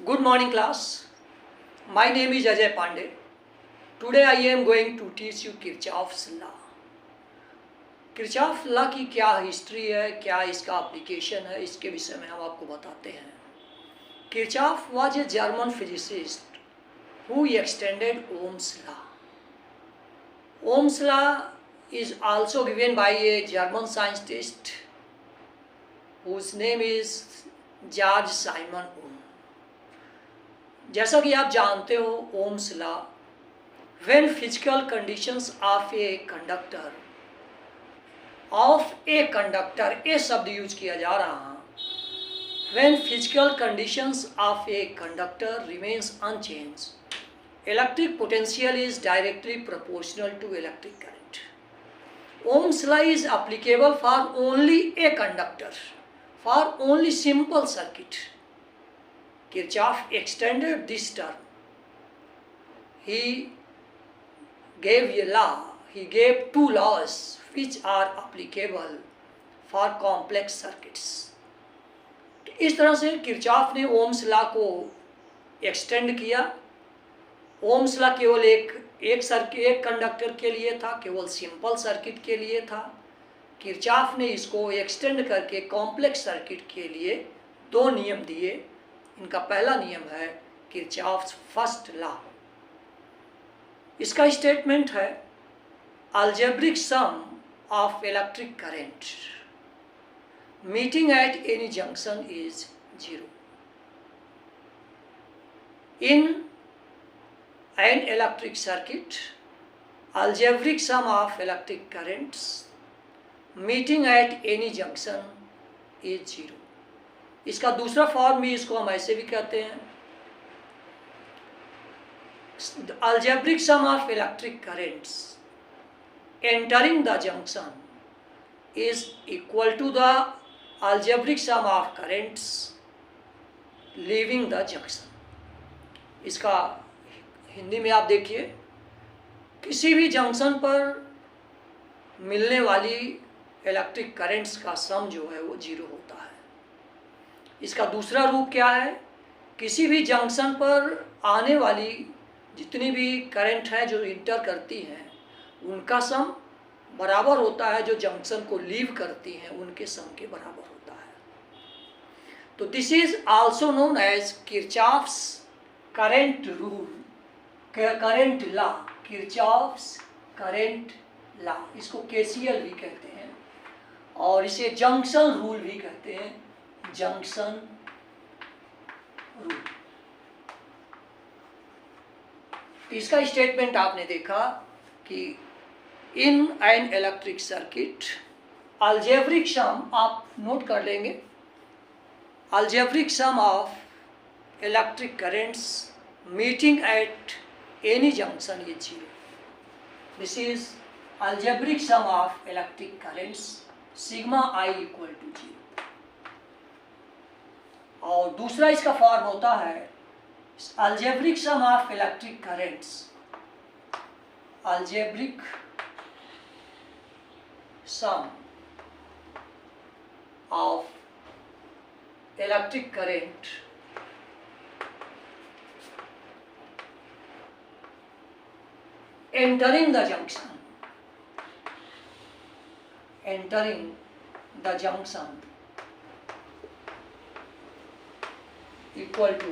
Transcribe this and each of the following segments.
Good morning class. My name is Ajay Pandey. Today I am going to teach you Kirchhoff's law. Kirchhoff law की क्या history है, क्या इसका application है, इसके विषय में हम आपको बताते हैं. Kirchhoff was a German physicist who extended Ohm's law. Ohm's law is also given by a German scientist whose name is George Simon Ohm. जैसा कि आप जानते हो Ohm's law, when physical conditions of a conductor a शब्द use किया जा रहा है. When physical conditions of a conductor remains unchange, electric potential is directly proportional to electric current. Ohm's law is applicable for only a conductor, for only simple circuit. Kirchhoff extended this term. He gave two laws which are applicable for complex circuits. इस तरह से Kirchhoff ने Ohm's law को extend किया. Ohm's law केवल एक conductor के लिए था, केवल सिंपल सर्किट के लिए था. किरचॉफ ने इसको एक्सटेंड करके कॉम्प्लेक्स सर्किट के लिए दो नियम दिए. इनका पहला नियम है किरचॉफ्स फर्स्ट लॉ. इसका स्टेटमेंट है algebraic sum of electric current meeting at any junction is 0. In an electric circuit, algebraic sum of electric currents meeting at any junction is 0. इसका दूसरा फॉर्म भी, इसको हम ऐसे भी कहते हैं, algebraic sum of electric currents entering the junction is equal to the algebraic sum of currents leaving the junction. इसका हिंदी में आप देखिए, किसी भी जंक्शन पर मिलने वाली इलेक्ट्रिक करंट्स का सम जो है वो 0 होता है. इसका दूसरा रूप क्या है, किसी भी जंक्शन पर आने वाली जितनी भी करंट है जो इंटर करती हैं उनका सम बराबर होता है जो जंक्शन को लीव करती हैं उनके सम के बराबर होता है. तो this is also known as Kirchhoff's current rule, current law, Kirchhoff's current law. इसको केसीएल भी कहते हैं और इसे जंक्शन रूल भी कहते हैं, जंक्शन रूल. इसका स्टेटमेंट आपने देखा कि in an electric circuit algebraic sum, आप नोट कर लेंगे, algebraic sum of electric currents meeting at any junction is 0. This is algebraic sum of electric currents sigma I equal to 0. और दूसरा इसका फॉर्म होता है algebraic sum of electric currents, algebraic sum of electric current entering the junction, entering the junction equal to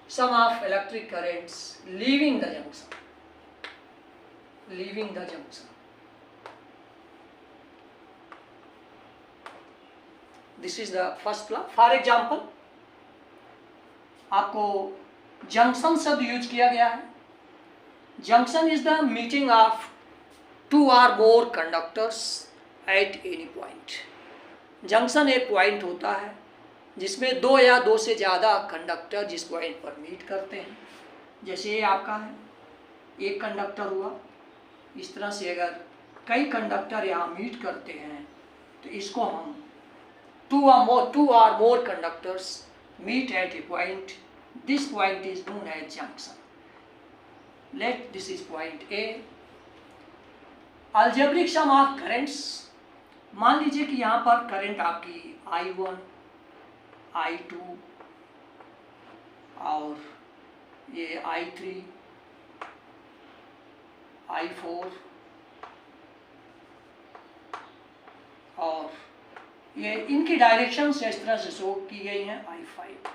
sum of electric currents leaving the junction, leaving the junction. This is the first law. For example, आपको junction शब्द use किया गया है. Junction is the meeting of two or more conductors at any point. Junction एक point होता है जिसमें दो या दो से ज़्यादा कंडक्टर जिस पॉइंट पर मीट करते हैं. जैसे ये आपका है, एक कंडक्टर हुआ. इस तरह से अगर कई कंडक्टर यहाँ मीट करते हैं तो इसको हम two or more conductors meet at a point. This point is known as junction. Let this is point A. Algebraic sum of currents, मान लीजिए कि यहाँ पर करंट आपकी I1, I2, और ये I3, I4 और ये इनकी डायरेक्शन इस तरह से शो की गई हैं I5।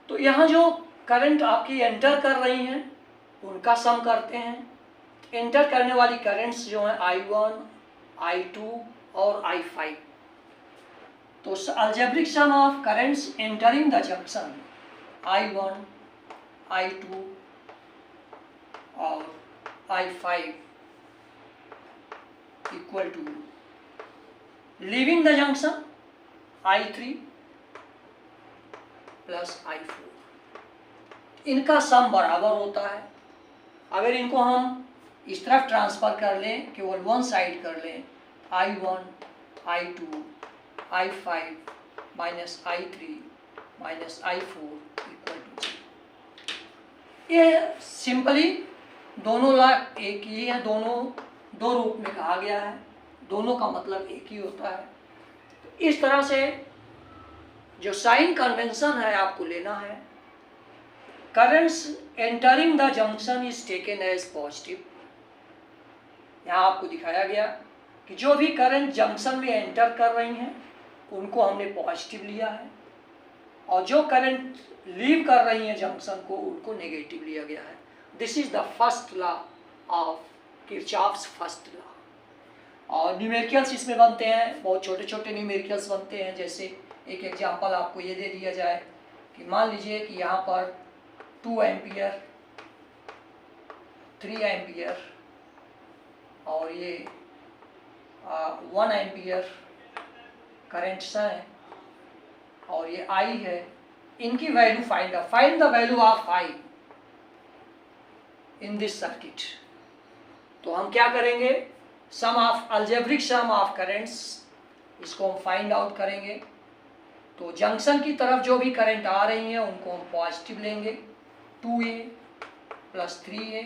तो यहाँ जो करंट आपकी एंटर कर रही हैं उनका सम करते हैं। एंटर करने वाली करंट्स जो हैं I1, I2 और I5। तो algebraic sum of currents entering the junction I1, I2 और I5 equal to leaving the junction I3 plus I4। इनका सम बराबर होता है। अगर इनको हम इस तरफ ट्रांसफर कर लें, केवल वन साइड कर लें, I1, I2, I5 minus I3 minus I4 equal to 0। ये सिंपली दोनों ला एक ही है, दोनों दो रूप में कहा गया है, दोनों का मतलब एक ही होता है। तो इस तरह से जो साइन कन्वेंशन है आपको लेना है। Currents entering the junction is taken as positive. यहाँ आपको दिखाया गया कि जो भी करंट जंक्शन में एंटर कर रही हैं उनको हमने पॉजिटिव लिया है, और जो करंट लीव कर रही हैं जंक्शन को उनको नेगेटिव लिया गया है। This is the first law of Kirchhoff's first law. और न्यूमेरिकल्स इसमें बनते हैं, बहुत छोटे छोटे न्यूमेरिकल्स बनते हैं। जैसे एक एग्जांपल आपको ये दे दिया जाए कि मान लीजिए कि यहाँ पर 2 एम्पियर, 3 एम्पियर और ये 1 एम्पियर करंट्स हैं और ये I है। इनकी value find the value of I in this circuit. तो हम क्या करेंगे, sum of algebraic sum of currents, इसको हम फाइंड आउट करेंगे। तो जंक्शन की तरफ जो भी करंट आ रही हैं उनको हम पॉजिटिव लेंगे, 2A प्लस 3A।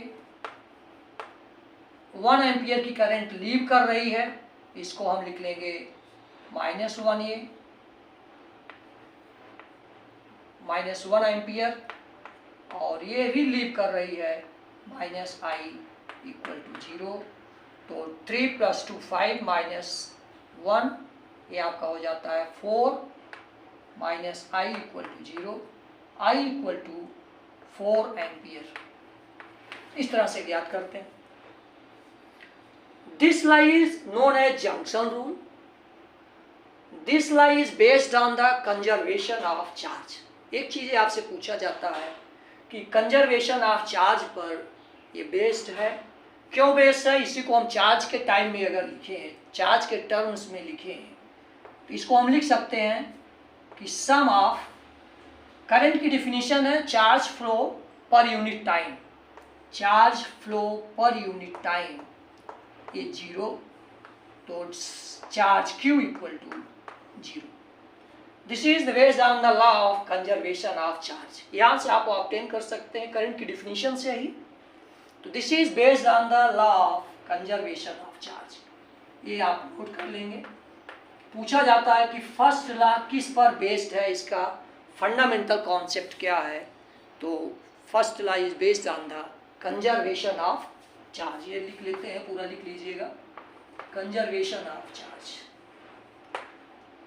1 एम्पियर की करंट लीव कर रही है, इसको हम लिख लेंगे माइनस 1A माइनस 1 एम्पियर, और ये भी लीव कर रही है माइनस I इक्वल टू 0। तो 3 प्लस 2 5 माइनस 1, ये आपका हो जाता है 4 minus I equal to 0, I equal to 4 ampere. इस तरह से ज्ञात करते हैं। This law is known as junction rule. This law is based on the conservation of charge. एक चीज आपसे पूछा जाता है कि कंजर्वेशन ऑफ चार्ज पर ये बेस्ड है। क्यों बेस्ड है? इसी को हम चार्ज के टाइम में अगर लिखे हैं, चार्ज के टर्म्स में लिखे हैं, तो इसको हम लिख सकते हैं कि सम ऑफ करंट की डिफिनीशन है charge flow per unit time. Charge flow per unit time ये 0, तो charge Q equal to 0। This is based on the law of conservation of charge. यहाँ से आप ऑब्टेन कर सकते हैं करंट की डिफिनीशन से ही। तो this is based on the law of conservation of charge, ये आप नोट कर लेंगे। पूछा जाता है कि फर्स्ट लॉ किस पर बेस्ड है, इसका फंडामेंटल कॉन्सेप्ट क्या है। तो first law is based on the conservation of charge. ये लिख लेते हैं, पूरा लिख लीजिएगा, कंजर्वेशन ऑफ चार्ज।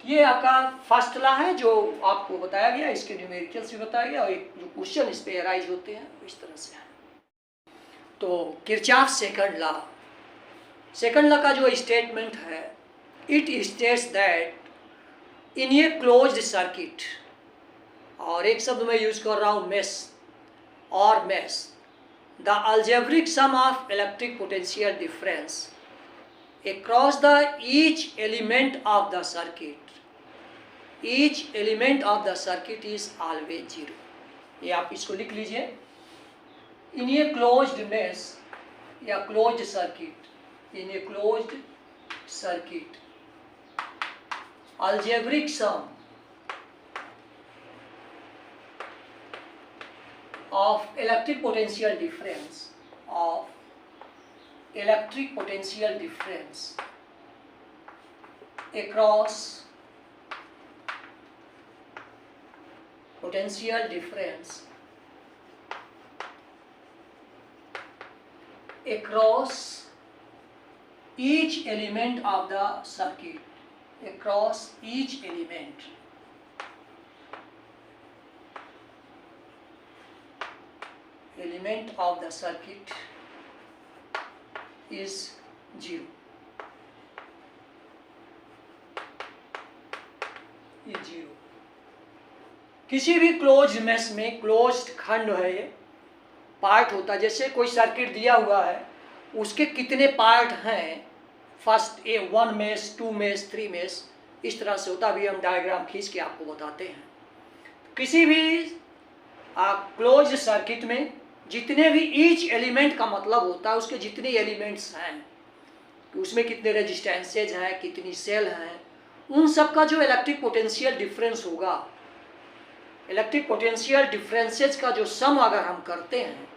ये आपका फर्स्ट लॉ है जो आपको बताया गया, इसके न्यूमेरिकल्स भी बताया गया, और एक जो क्वेश्चन इस पे अराइज होते हैं इस तरह से है। तो Kirchhoff second law, second law का जो स्टेटमेंट है, it states that in a closed circuit, और एक शब्द मैं यूज कर रहा हूँ मेश और mesh, the algebraic sum of electric potential difference across the each element of the circuit, each element of the circuit is always 0। ये आप इसको लिख लीजिए। इन ए क्लोज्ड मेश या closed circuit, in a closed circuit algebraic sum of electric potential difference across potential difference across each element of the circuit, across each element of the circuit is 0, ये 0। किसी भी close mesh में closed खंड है, ये part होता है। जैसे कोई सर्किट दिया हुआ है, उसके कितने पार्ट हैं, first A 1 mesh, 2 mesh, 3 mesh, इस तरह से होता है। अभी हम डायग्राम खींच के आपको बताते हैं। किसी भी क्लोज सर्किट में जितने भी ईच एलिमेंट का मतलब होता है उसके जितने एलिमेंट्स हैं, उसमें कितने रेजिस्टेंसेज हैं, कितनी सेल हैं, उन सब का जो इलेक्ट्रिक पोटेंशियल डिफरेंस होगा, इलेक्ट्रिक पोटेंशियल डिफरेंसेज का जो सम अगर हम करते हैं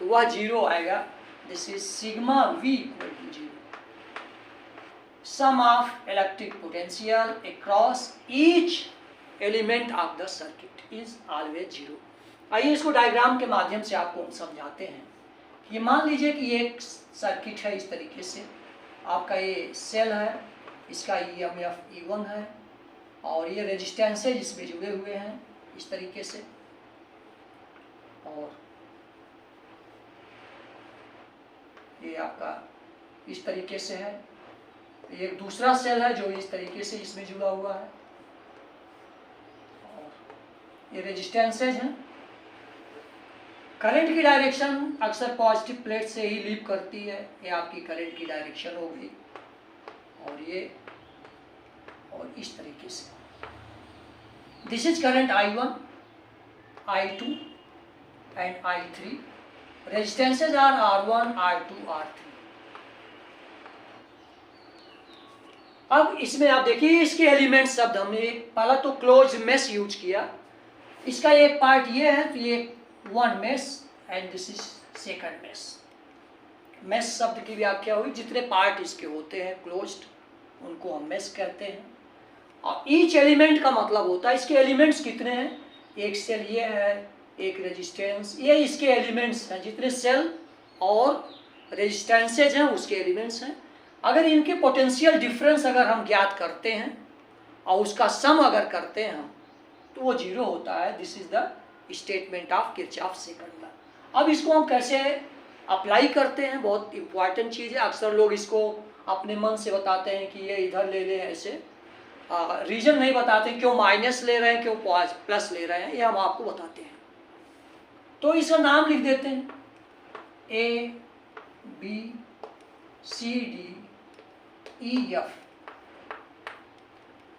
तो वह 0 आएगा। This is sigma V equal to 0। Sum of electric potential across each element of the circuit is always 0। आइए इसको डायग्राम के माध्यम से आपको हम समझाते हैं। ये मान लीजिए कि ये एक सर्किट है, इस तरीके से आपका ये सेल है, इसका EMF E1 है और ये रेजिस्टेंसेज इसमें जुड़े हुए हैं इस तरीके से, और ये आपका इस तरीके से है। एक दूसरा सेल है जो इस तरीके से इसमें जुड़ा हुआ है और ये रेजिस्टेंसेज हैं। करंट की डायरेक्शन अक्सर पॉजिटिव प्लेट से ही लीव करती है, ये आपकी करंट की डायरेक्शन होगी, और ये और इस तरीके से। This is current I1, I2 and I3। Resistances are R1, R2, R3। अब इसमें आप देखिए इसके एलिमेंट शब्द हमने पहला तो क्लोज मेश यूज किया। इसका एक पार्ट ये है, तो ये 1 mesh and this is second mesh. Mesh शब्द की व्याख्या हुई, जितने पार्ट इसके होते हैं क्लोज्ड उनको हम मेश कहते हैं। और ईच एलिमेंट का मतलब होता है इसके एलिमेंट्स कितने हैं। एक सेल ये है, एक रेजिस्टेंस, ये इसके एलिमेंट्स हैं। जितने सेल और रेजिस्टेंसेज हैं उसके एलिमेंट्स हैं। अगर इनके पोटेंशियल डिफरेंस अगर हम ज्ञात करते हैं और उसका सम अगर करते हैं हम, तो वो 0 होता है। This is the statement of Kirchhoff second law. अब इसको हम कैसे अप्लाई करते हैं, बहुत इंपॉर्टेंट चीज़ है। अक्सर लोग इसको अपने मन से बताते हैं कि ये इधर ले लें, ऐसे रीजन नहीं बताते क्यों माइनस ले रहे हैं, क्यों प्लस ले रहे हैं, ये हम आपको बताते हैं। तो इसका नाम लिख देते हैं A B C D E F।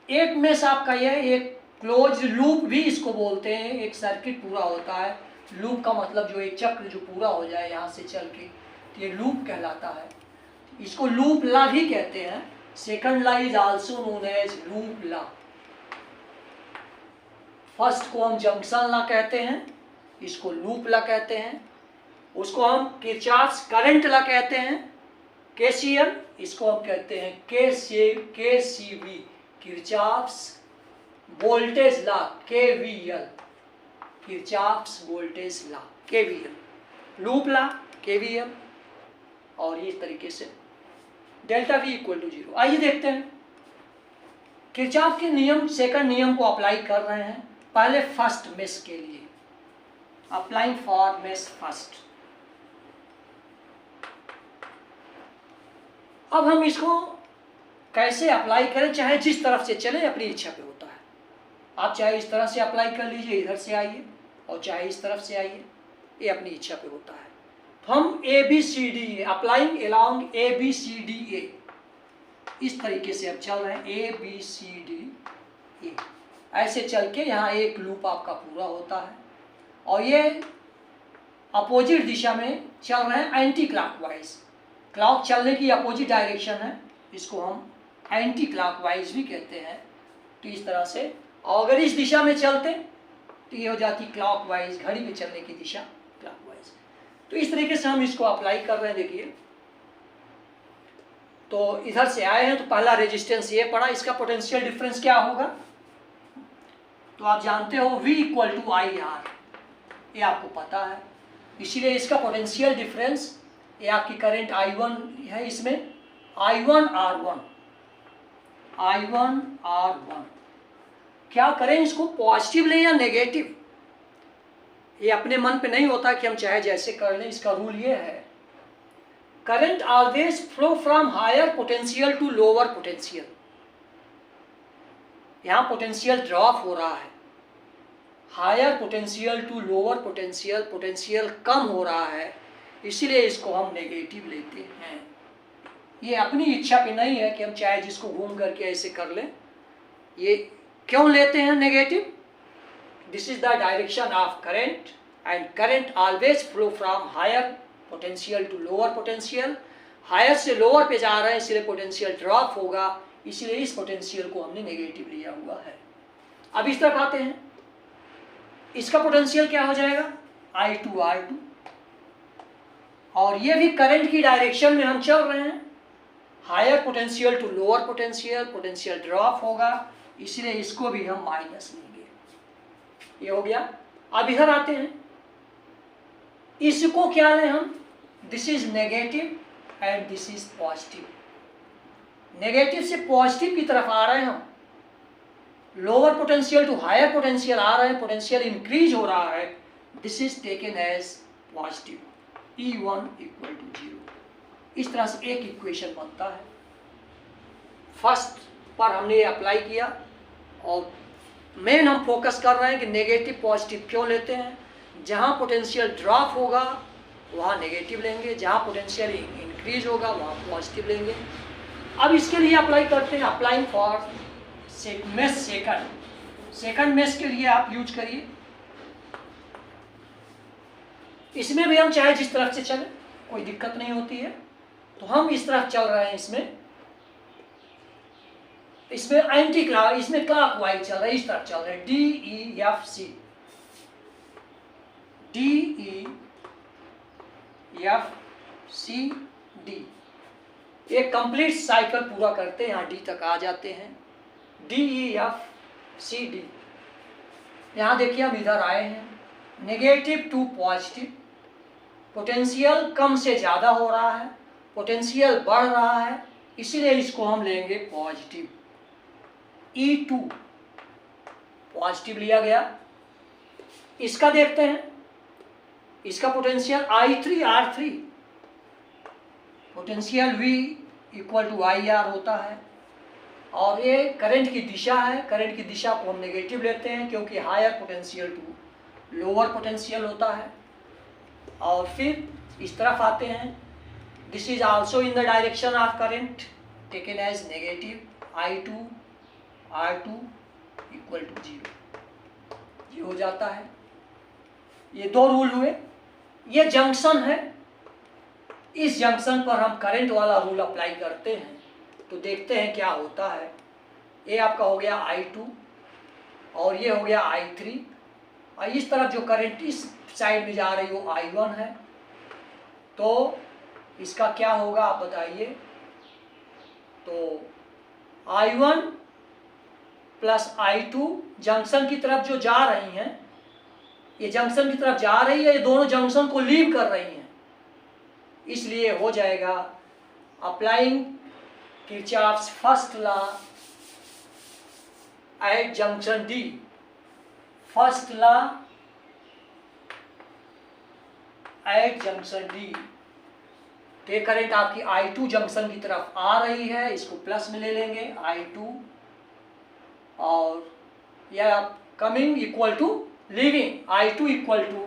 एक मेश आपका यह एक क्लोज लूप भी इसको बोलते हैं। एक सर्किट पूरा होता है, लूप का मतलब जो एक चक्र जो पूरा हो जाए यहाँ से चल के, ये लूप कहलाता है। इसको लूप लॉ भी कहते हैं। Second law is also known as loop law. First को हम जंक्शन लॉ कहते हैं, इसको लूप लॉ कहते हैं। उसको हम किरचॉफ्स करंट लॉ कहते हैं, KCL। इसको हम कहते हैं KCV, Kirchhoff's voltage law, KVL, Kirchhoff's voltage law, KVL। Loop law, KVL, और इस तरीके से डेल्टा V इक्वल टू 0। आइए देखते हैं किरचॉफ के नियम, सेकंड नियम को अप्लाई कर रहे हैं। पहले फर्स्ट मेश के लिए, अप्लाइंग फॉर मेश फर्स्ट। अब हम इसको कैसे अप्लाई करें, चाहे जिस तरफ से चले अपनी इच्छा पे होता है। आप चाहे इस तरह से अप्लाई कर लीजिए, इधर से आइए, और चाहे इस तरफ से आइए, ये अपनी इच्छा पे होता है। तो हम ABCD अप्लाइंग अलोंग ABCDA, इस तरीके से अब चल रहे हैं ABCDA। ऐसे चल के यहाँ एक लूप आपका पूरा होता है, और ये अपोजिट दिशा में चल रहे हैं एंटी क्लॉकवाइज। क्लॉक चलने की अपोजिट डायरेक्शन है, इसको हम एंटी क्लॉकवाइज भी कहते हैं। तो इस तरह से, और अगर इस दिशा में चलते तो ये हो जाती क्लॉकवाइज, घड़ी में चलने की दिशा क्लॉकवाइज। तो इस तरीके से हम इसको अप्लाई कर रहे हैं। देखिए, तो इधर से आए हैं तो पहला रेजिस्टेंस ये पड़ा, इसका पोटेंशियल डिफरेंस क्या होगा, तो आप जानते हो V equal to I R, ये आपको पता है, इसीलिए इसका पोटेंशियल डिफरेंस, ये आपकी करंट I1 है, इसमें I1 R1, I1 R1, क्या करें इसको, पॉजिटिव लें या नेगेटिव, ये अपने मन पे नहीं होता कि हम चाहे जैसे कर लें। इसका रूल ये है, current always flow from higher potential to lower potential. यहाँ पोटेंशियल ड्रॉप हो रहा है, higher potential to lower potential, potential कम हो रहा है, इसीलिए इसको हम नेगेटिव लेते हैं। ये अपनी इच्छा पे नहीं है कि हम चाहे जिसको घूम करके ऐसे कर लें। ये क्यों लेते हैं negative? This is the direction of current and current always flow from higher potential to lower potential. Higher से लोअर पे जा रहे हैं, इसलिए पोटेंशियल ड्रॉप होगा, इसलिए इस पोटेंशियल को हमने नेगेटिव लिया हुआ है। अब इस तरफ आते हैं, इसका पोटेंशियल क्या हो जाएगा, I2 R2, और ये भी करंट की डायरेक्शन में हम चल रहे हैं, higher potential to lower potential, potential drop होगा, इसलिए इसको भी हम माइनस लेंगे। ये हो गया। अब इधर आते हैं, इसको क्या लें हम, this is negative and this is positive. Negative से पॉजिटिव की तरफ आ रहे हैं हम, lower potential to higher potential आ रहे हैं, पोटेंशियल इंक्रीज हो रहा है, this is taken as positive, E1 equal to 0। इस तरह से एक इक्वेशन बनता है। फर्स्ट पर हमने ये अप्लाई किया, और मेन हम फोकस कर रहे हैं कि नेगेटिव पॉजिटिव क्यों लेते हैं। जहाँ पोटेंशियल ड्रॉप होगा वहाँ नेगेटिव लेंगे, जहाँ पोटेंशियल इंक्रीज होगा वहाँ पॉजिटिव लेंगे। अब इसके लिए अप्लाई करते हैं, applying for mesh second mesh के लिए आप यूज करिए। इसमें भी हम चाहे जिस तरफ से चले कोई दिक्कत नहीं होती है, तो हम इस तरफ चल रहे हैं, इसमें एंटी क्लॉक, इसमें क्लॉकवाइज चल रहा है, इस तरफ चल रहे हैं, DEFC, DEFCD। एक कंप्लीट साइकिल पूरा करते हैं, यहाँ D तक आ जाते हैं, DEFCD। यहाँ देखिए हम इधर आए हैं, नेगेटिव टू पॉजिटिव, पोटेंशियल कम से ज़्यादा हो रहा है, पोटेंशियल बढ़ रहा है, इसीलिए इसको हम लेंगे पॉजिटिव, E2 पॉजिटिव लिया गया। इसका देखते हैं, इसका potential I3 R3, potential V equal to IR होता है, और ये करंट की दिशा है, करंट की दिशा को हम नेगेटिव लेते हैं क्योंकि higher potential to lower potential होता है। और फिर इस तरफ आते हैं, this is also in the direction of current, taken as negative, I2 R2 equal to 0, ये हो जाता है। ये दो रूल हुए। ये जंक्शन है, इस जंक्शन पर हम करंट वाला रूल अप्लाई करते हैं, तो देखते हैं क्या होता है। ये आपका हो गया I2 और ये हो गया I3, और इस तरफ जो करंट इस साइड में जा रही हो I1 है, तो इसका क्या होगा आप बताइए। तो I1 प्लस I2 जंक्शन की तरफ जो जा रही हैं, ये जंक्शन की तरफ जा रही है, ये दोनों जंक्शन को लीव कर रही हैं, इसलिए हो जाएगा applying Kirchhoff's first law at junction D। First law at junction D, ये करंट आपकी I2 जंक्शन की तरफ आ रही है, इसको प्लस में ले लेंगे I2, और यह coming equal to leaving, I2 equal to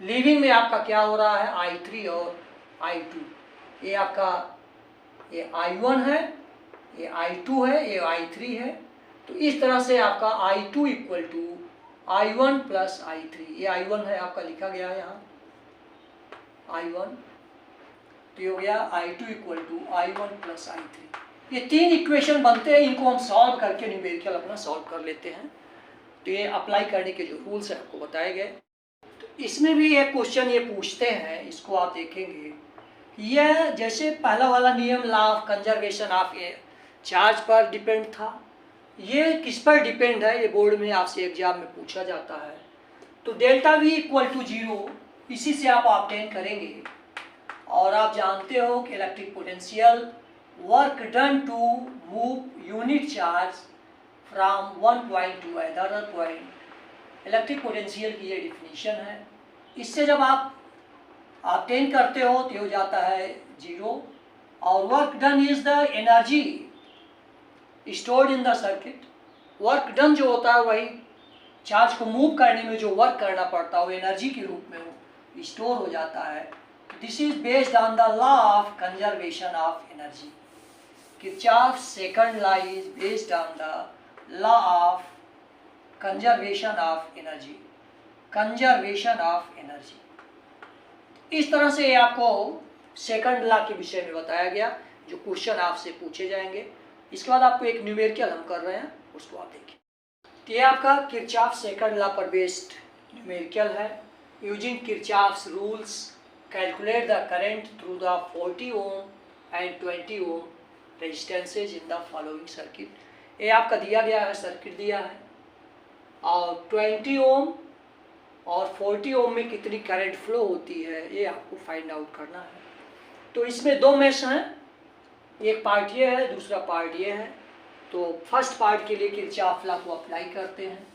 leaving में आपका क्या हो रहा है I3 और I2। ये आपका ये I1 है, ये I2 है, ये I3 है, तो इस तरह से आपका I2 equal to I1 plus I3, ये I1 है आपका लिखा गया है यहाँ I1, तो ये हो गया I2 equal to I1 plus I3। ये तीन इक्वेशन बनते हैं, इनको हम सॉल्व करके न्यूमेरिकल अपना सॉल्व कर लेते हैं। तो ये अप्लाई करने के जो रूल्स हैं आपको बताए गए। तो इसमें भी एक क्वेश्चन ये पूछते हैं, इसको आप देखेंगे, यह जैसे पहला वाला नियम law of conservation of charge पर डिपेंड था, ये किस पर डिपेंड है, ये बोर्ड में आपसे एग्जाम में पूछा जाता है। तो डेल्टा वी इक्वल टू 0, इसी से आप ऑब्टेन करेंगे। और आप जानते हो कि electric potential work done to move unit charge from one point to other point, electric potential की ये डिफिनीशन है। इससे जब आप ऑब्टेन करते हो तो हो जाता है 0। और work done is the energy stored in the circuit. Work done जो होता है वही चार्ज को मूव करने में जो वर्क करना पड़ता है वो एनर्जी के रूप में वो स्टोर हो जाता है। This is based on the law of conservation of energy. Kirchhoff's second law is based on the law of conservation of energy, conservation of energy. इस तरह से आपको सेकंड लॉ के विषय में बताया गया, जो क्वेश्चन आपसे पूछे जाएंगे। इसके बाद आपको एक न्यूमेरिकल हम कर रहे हैं, उसको आप देखिए। तो ये आपका किरचॉफ सेकंड लॉ पर बेस्ड न्यूमेरिकल है। Using Kirchhoff's rules calculate the current through the 40 ohm and 20 ohm resistances in the following circuit. ये आपका दिया गया है, सर्किट दिया है, और 20 ओम और 40 ओम में कितनी करंट फ्लो होती है ये आपको फाइंड आउट करना है। तो इसमें दो मेश हैं, एक पार्ट ये है, दूसरा पार्ट ये है। तो फर्स्ट पार्ट के लिए किरचॉफ लॉ को अप्लाई करते हैं।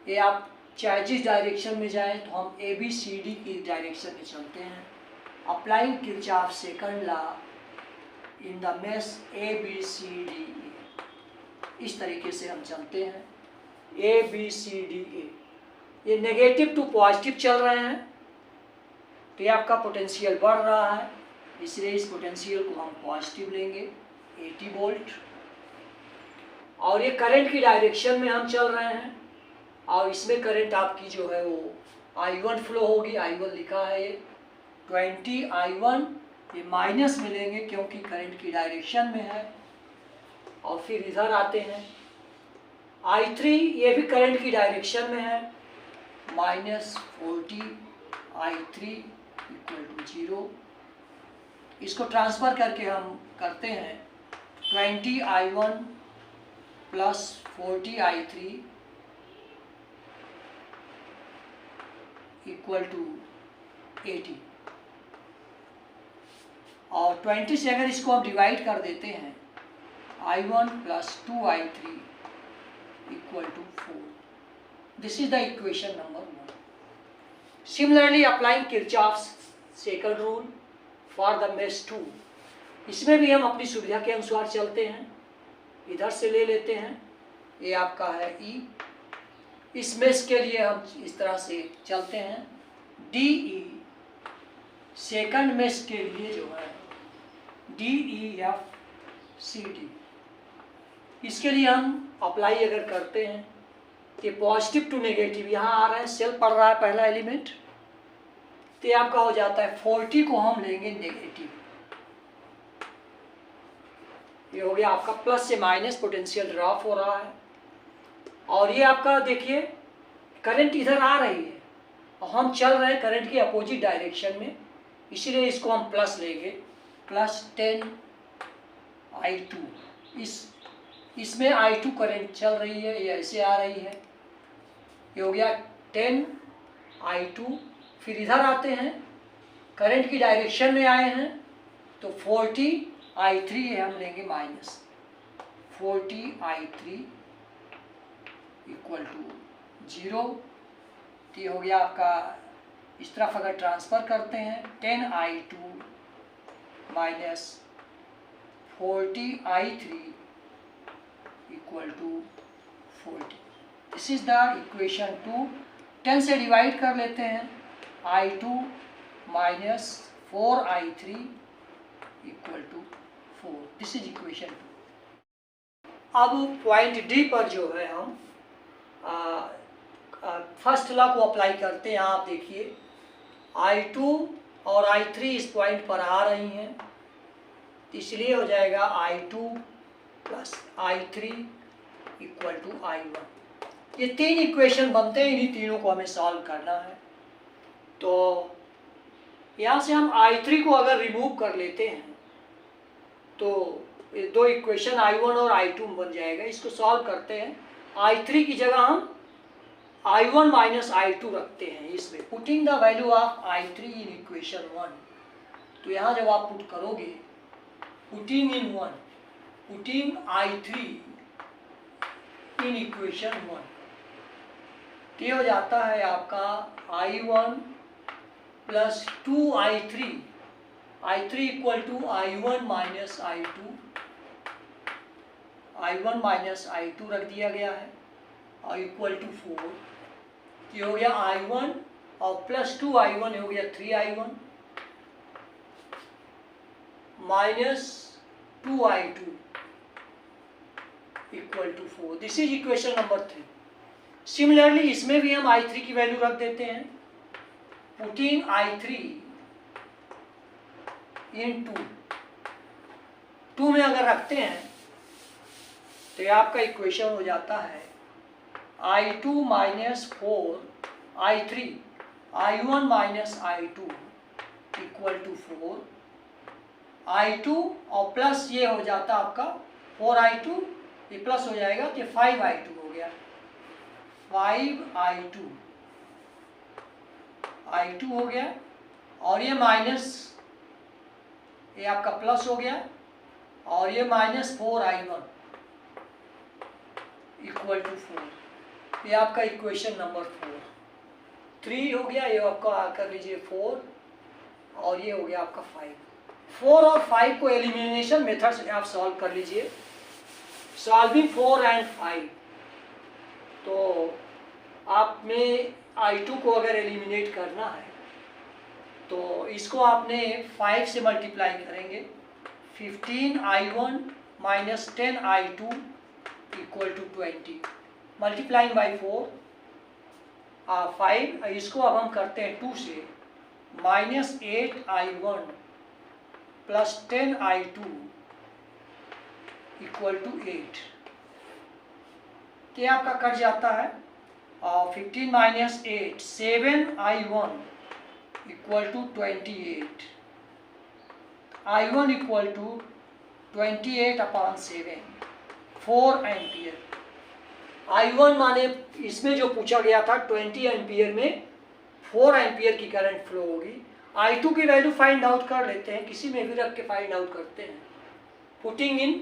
ये आप चाहे जिस डायरेक्शन में जाएं तो हम ABCD की डायरेक्शन में चलते हैं। Applying Kirchhoff second law in the mesh ABCDE, इस तरीके से हम चलते हैं। ABCDE, ये नेगेटिव टू पॉजिटिव चल रहे हैं, तो ये आपका पोटेंशियल बढ़ रहा है, इसलिए इस पोटेंशियल को हम पॉजिटिव लेंगे 80 वोल्ट। और ये करंट की डायरेक्शन में हम चल रहे हैं, और इसमें करंट आपकी जो है वो I1 फ्लो होगी, I1 लिखा है ये 20 I1, ये माइनस में लेंगे क्योंकि करंट की डायरेक्शन में है। और फिर इधर आते हैं I3, ये भी करंट की डायरेक्शन में है, माइनस 40 I3 इक्वल टू 0। इसको ट्रांसफ़र करके हम करते हैं 20 I1 plus 40 I3 equal to 80। और 20 से अगर इसको हम डिवाइड कर देते हैं I1 plus 2 I3 equal to 4। This is the equation number 1। Similarly applying Kirchhoff's second rule for the mesh 2, इसमें भी हम अपनी सुविधा के अनुसार चलते हैं। इधर से ले लेते हैं, ये आपका है E। इस मेश के लिए हम इस तरह से चलते हैं DE। सेकंड मेश के लिए जो है DEFCD, इसके लिए हम अप्लाई अगर करते हैं तो पॉजिटिव टू नेगेटिव यहाँ आ रहा है, सेल पड़ रहा है पहला एलिमेंट, तो ये आपका हो जाता है 40 को हम लेंगे नेगेटिव। ये हो गया आपका प्लस से माइनस, पोटेंशियल ड्रॉप हो रहा है। और ये आपका देखिए करंट इधर आ रही है और हम चल रहे हैं करंट की अपोजिट डायरेक्शन में, इसीलिए इसको हम प्लस लेंगे, प्लस 10 I2। इसमें I2 करंट चल रही है, ये ऐसे आ रही है, ये हो गया 10 I2। फिर इधर आते हैं, करंट की डायरेक्शन में आए हैं तो 40 I3 हम लेंगे माइनस 40 I3 इक्वल टू 0। तो ये हो गया आपका, इस तरफ अगर ट्रांसफ़र करते हैं 10 I2 minus 40 I3 equal to 40। This is the equation 2। 10 से डिवाइड कर लेते हैं, I2 minus 4 I3 equal to 4। This is equation 2। अब पॉइंट डी पर जो है हम फर्स्ट लॉ को अप्लाई करते हैं। आप देखिए I2 और I3 इस पॉइंट पर आ रही हैं, इसलिए हो जाएगा I2 plus I3 equal to I1। ये तीन इक्वेशन बनते हैं, इन्हीं तीनों को हमें सॉल्व करना है। तो यहाँ से हम I3 को अगर रिमूव कर लेते हैं तो ये दो इक्वेशन I1 और I2 बन जाएगा। इसको सॉल्व करते हैं। I3 की जगह हम I1 माइनस I2 रखते हैं इसमें। Putting the value of I3 in equation 1, तो यहाँ जब आप पुट करोगे, putting in 1, putting I3 in equation 1, तो ये हो जाता है आपका I1 plus 2I3, I3 equal to I1 minus I2, I1 minus I2 रख दिया गया है और इक्वल टू 4। ये हो गया I1 और प्लस 2I1 हो गया 3I1 minus 2I2 equal to 4। This is equation number 3। Similarly इसमें भी हम I3 की वैल्यू रख देते हैं। पुटिंग I3 इन 2 में अगर रखते हैं तो ये आपका इक्वेशन हो जाता है I2 minus 4 I3, I1 minus I2 equal to 4, I2 और प्लस ये हो जाता आपका 4I2, ये प्लस हो जाएगा तो 5I2 हो गया, 5I2 I2 हो गया और ये माइनस, ये आपका प्लस हो गया और ये माइनस 4I1 इक्वल टू 4। ये आपका इक्वेशन नंबर 3 हो गया। ये आपका कर लीजिए 4 और ये हो गया आपका 5। 4 और 5 को एलिमिनेशन मेथड से आप सॉल्व कर लीजिए। सॉल्विंग 4 एंड 5, तो आप में I2 को अगर एलिमिनेट करना है तो इसको आपने 5 से मल्टीप्लाई करेंगे। 15I1 minus 10I2 equal to 20, multiplying by 4 5। इसको अब हम करते हैं 2 से, minus 8I1 plus 10I2 equal to 8। क्या आपका कट जाता है, 15 minus 8 7I1 equal to 28, I1 equal to 28/7, 4 ampere. I1 माने इसमें जो पूछा गया था 20 एम्पियर में 4 एम्पियर की करंट फ्लो होगी। I2 की वैल्यू फाइंड आउट कर लेते हैं, किसी में भी रख के फाइंड आउट करते हैं। Putting in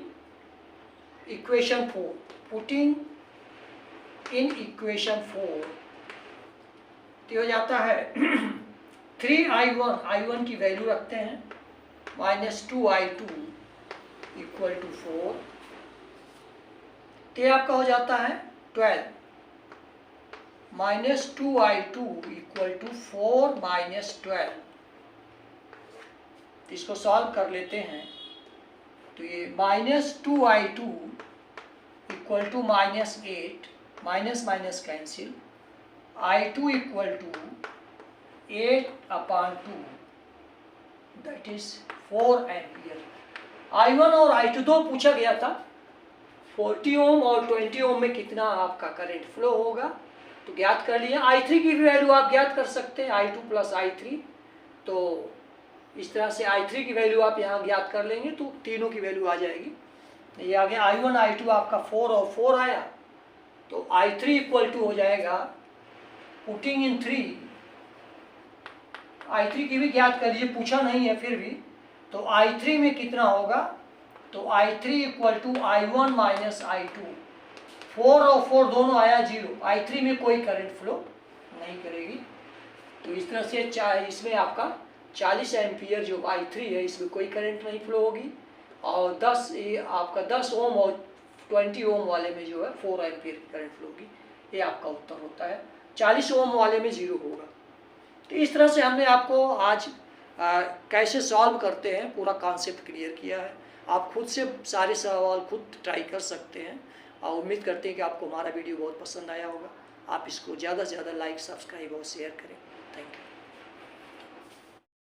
equation 4, putting in equation 4 तो हो जाता है 3I1 की वैल्यू रखते हैं, माइनस 2I2 इक्वल टू 4, तो आपका हो जाता है 12, minus 2I2 equal to 4 minus 12। इसको सॉल्व कर लेते हैं तो ये minus 2I2 equal to minus 8, minus minus cancel, I2 equal to 8/2 that is 4 ampere. I1 और I2 दो पूछा गया था, 40 ओम और 20 ओम में कितना आपका करंट फ्लो होगा तो ज्ञात कर लिया। I3 की भी वैल्यू आप ज्ञात कर सकते हैं, I2 प्लस I3, तो इस तरह से I3 की वैल्यू आप यहाँ ज्ञात कर लेंगे तो तीनों की वैल्यू आ जाएगी। ये आगे I1 I2 आपका 4 और 4 आया तो I3 इक्वल टू हो जाएगा, पुटिंग इन 3, I3 की भी ज्ञात कर लीजिए, पूछा नहीं है फिर भी, तो I3 में कितना होगा तो I3 equal to I1 minus I2, 4 और 4 दोनों आया 0, I3 में कोई करंट फ्लो नहीं करेगी। तो इस तरह से इसमें आपका 40 एम्पियर जो I3 है इसमें कोई करंट नहीं फ्लो होगी, और 10 ये आपका 10 ओम और 20 ओम वाले में जो है 4 एम्पियर की करंट फ्लो होगी। ये आपका उत्तर होता है। 40 ओम वाले में 0 होगा। तो इस तरह से हमने आपको आज कैसे सॉल्व करते हैं पूरा कॉन्सेप्ट क्लियर किया है। आप खुद से सारे सवाल खुद ट्राई कर सकते हैं और उम्मीद करते हैं कि आपको हमारा वीडियो बहुत पसंद आया होगा। आप इसको ज़्यादा से ज़्यादा लाइक, सब्सक्राइब और शेयर करें। Thank you.